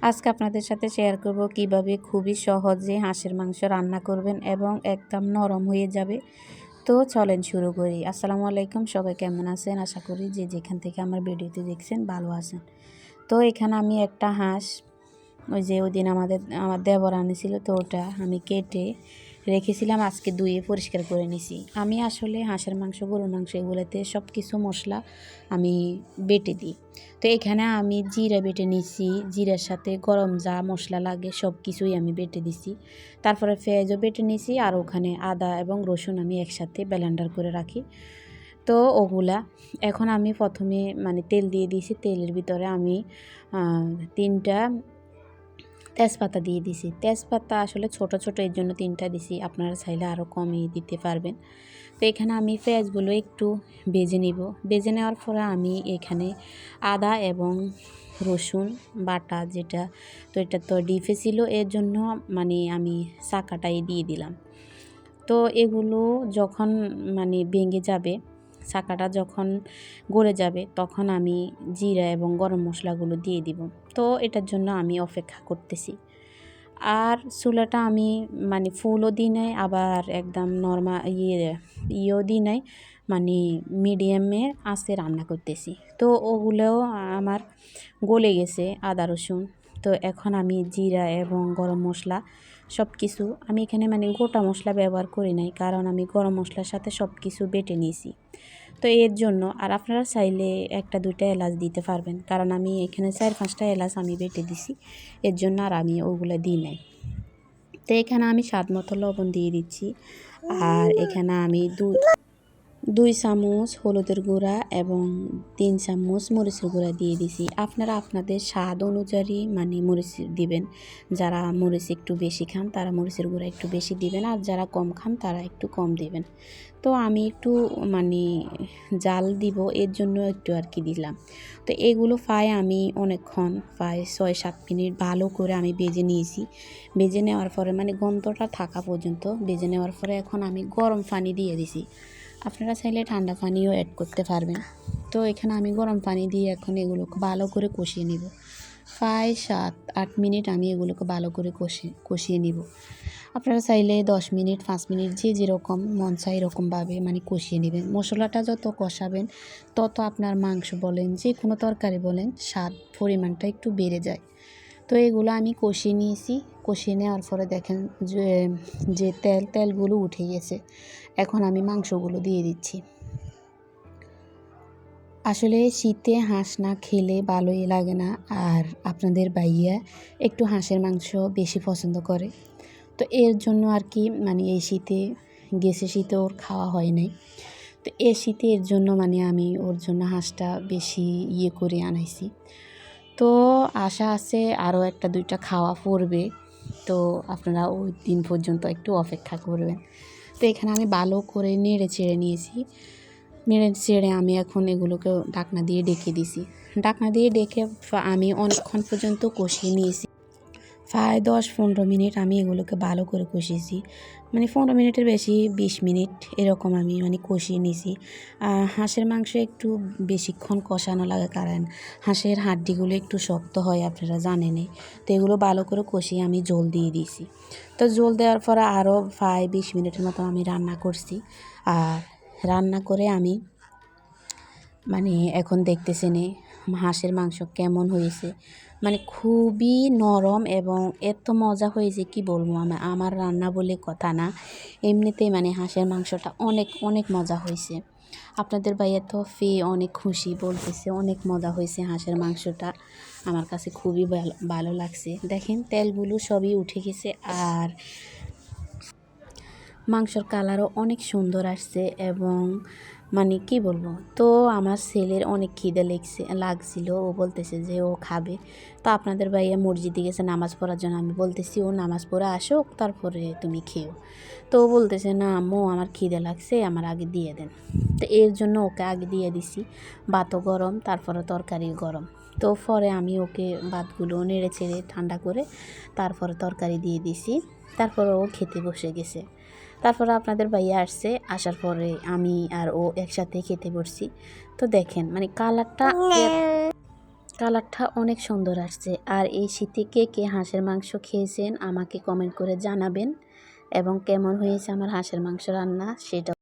আজকে আপনাদের সাথে শেয়ার করব কিভাবে খুবই সহজে হাঁসের মাংস রান্না করবেন এবং একদম নরম হয়ে যাবে। তো চলেন শুরু করি। আসসালামু আলাইকুম, সবাই কেমন আছেন? আশা করি যে যেখান থেকে আমার ভিডিওতে দেখছেন ভালো আছেন। তো এখানে আমি একটা হাঁস, ওই দিন আমার দেবর আনেছিল, তো ওটা আমি কেটে রেখেছিলাম, আজকে ধুয়ে পরিষ্কার করে নিছি। আমি আসলে হাঁসের মাংস, গরুর মাংস এগুলোতে সব কিছু মশলা আমি বেটে দিই। তো এখানে আমি জিরা বেটে নিছি, জিরার সাথে গরম যা মশলা লাগে সব কিছুই আমি বেটে দিছি। তারপরে পেঁয়াজও বেটে নিছি, আর ওখানে আদা এবং রসুন আমি একসাথে ব্লেন্ডার করে রাখি। তো ওগুলা এখন আমি প্রথমে তেল দিয়ে দিয়েছি, তেলের ভিতরে আমি 3টা তেজপাতা দিয়ে দিছি। তেজপাতা আসলে ছোট ছোট, এর জন্য 3টা দিছি, আপনারা চাইলে আরও কমই দিতে পারবেন। তো এখানে আমি পেঁয়াজগুলো একটু ভেজে নিব। ভেজে নেওয়ার পরে আমি এখানে আদা এবং রসুন বাটা যেটা, তো এটা তো ডিপে ছিল, এর জন্য আমি চাকাটাই দিয়ে দিলাম। তো এগুলো যখন ভেঙে যাবে, চাকাটা যখন গলে যাবে, তখন আমি জিরা এবং গরম মশলাগুলো দিয়ে দিব। তো এটার জন্য আমি অপেক্ষা করতেছি। আর চুলাটা আমি ফুলও দিই নাই, আবার একদম নর্মাল ইয়েও দিই নাই, মিডিয়ামে আঁচে রান্না করতেছি। তো ওগুলোও আমার গলে গেছে, আদা রসুন। তো এখন আমি জিরা এবং গরম মশলা সব কিছু আমি এখানে গোটা মশলা ব্যবহার করি নাই, কারণ আমি গরম মশলার সাথে সব কিছু বেটে নিয়েছি। তো এর জন্য, আর আপনারা চাইলে 1-2টা এলাচ দিতে পারবেন, কারণ আমি এখানে 4-5টা এলাচ আমি বেটে দিছি, এর জন্য আর আমি ওগুলো দিই নাই। তো এখানে আমি স্বাদ মতো লবণ দিয়ে দিচ্ছি, আর এখানে আমি 2 চামচ হলুদের গুঁড়া এবং 3 চামচ মরিচের গুঁড়া দিয়ে দিছি। আপনারা আপনাদের স্বাদ অনুযায়ী মরিচ দিবেন। যারা মরিচ একটু বেশি খান তারা মরিচের গুঁড়া একটু বেশি দিবেন, আর যারা কম খান তারা একটু কম দিবেন। তো আমি একটু জাল দিব, এর জন্য একটু আর কি দিলাম। তো এগুলো আমি অনেকক্ষণ, 6-7 মিনিট ভালো করে আমি ভেজে নিয়েছি। ভেজে নেওয়ার পরে গন্ধটা থাকা পর্যন্ত ভেজে নেওয়ার পরে এখন আমি গরম পানি দিয়ে দিছি। আপনারা চাইলে ঠান্ডা পানিও অ্যাড করতে পারবেন। তো এখানে আমি গরম পানি দিয়ে এখন এগুলোকে ভালো করে কষিয়ে নিব। 7-8 মিনিট আমি এগুলোকে ভালো করে কষিয়ে নিব। আপনারা চাইলে 10 মিনিট, 5 মিনিট, যে যেরকম মন চায় এরকমভাবে কষিয়ে নেবেন। মশলাটা যত কষাবেন তত আপনার মাংস বলেন, যে কোনো তরকারি বলেন, স্বাদ পরিমাণটা একটু বেড়ে যায়। তো এগুলো আমি কষিয়ে নিয়েছি। কষিয়ে নেওয়ার পরে দেখেন যে তেলগুলো উঠে গেছে। এখন আমি মাংসগুলো দিয়ে দিচ্ছি। আসলে শীতে হাঁস না খেলে ভালোই লাগে না, আর আপনাদের ভাইয়া একটু হাঁসের মাংস বেশি পছন্দ করে। তো এর জন্য আর কি এই শীতে গেছে, শীতে ওর খাওয়া হয় নাই। তো এই শীতে এর জন্য আমি ওর জন্য হাঁসটা বেশি করে আনাইছি। তো আশা আছে আরও 1-2টা খাওয়া পড়বে, তো আপনারা ওই দিন পর্যন্ত একটু অপেক্ষা করবেন। তো এখানে আমি ভালো করে নেড়ে চেড়ে নিয়েছি। নেড়ে চেড়ে আমি এখন এগুলোকে ঢাকনা দিয়ে ডেকে দিছি। ঢাকনা দিয়ে ডেকে আমি অনেকক্ষণ পর্যন্ত কষিয়ে নিয়েছি। প্রায় 10-15 মিনিট আমি এগুলোকে ভালো করে কষিয়েছি। 15 মিনিটের বেশি, 20 মিনিট এরকম আমি কষিয়ে নিয়েছি। হাঁসের মাংস একটু বেশিক্ষণ কষানো লাগে, কারণ হাঁসের হাড্ডিগুলো একটু শক্ত হয়, আপনারা জানেনই। তো এগুলো ভালো করে কষিয়ে আমি জল দিয়ে দিয়েছি। তো জল দেওয়ার পরে আরও প্রায় 20 মিনিটের মতো আমি রান্না করছি। আর রান্না করে আমি এখন দেখতেছেন হাঁসের মাংস কেমন হয়েছে। খুবই নরম এবং এত মজা হয়েছে কি বলবো। আমার রান্না বলে কথা না, এমনিতেই হাঁসের মাংসটা অনেক অনেক মজা হয়েছে। আপনাদের ভাইয়া তো অনেক খুশি, বলতেছে অনেক মজা হয়েছে হাঁসের মাংসটা। আমার কাছে খুবই ভালো লাগছে। দেখেন তেলগুলো সবই উঠে গেছে, আর মাংসর কালারও অনেক সুন্দর আসছে, এবং কি বলবো। তো আমার ছেলের অনেক খিদে লাগছিল, ও বলতেছে যে ও খাবে। তো আপনাদের ভাইয়া মসজিদে গেছে নামাজ পড়ার জন্য, আমি বলতেছি ও নামাজ পড়ে আসুক, তারপরে তুমি খেও। তো ও বলতেছে না আম্মু, আমার খিদে লাগছে, আমার আগে দিয়ে দেন। তো এর জন্য ওকে আগে দিয়ে দিছি। ভাতও গরম, তারপরে তরকারি গরম। তো পরে আমি ওকে ভাতগুলো নেড়ে চেড়ে ঠান্ডা করে তারপরে তরকারি দিয়ে দিছি। তারপরে ও খেতে বসে গেছে। তারপরে আপনাদের ভাইয়া আসছে, আসার পরে আমি আর ও একসাথে খেতে বসছি। তো দেখেন কালারটা কালারটা অনেক সুন্দর আসছে। আর এই শীতে কে কে হাঁসের মাংস খেয়েছেন আমাকে কমেন্ট করে জানাবেন, এবং কেমন হয়েছে আমার হাঁসের মাংস রান্না সেটা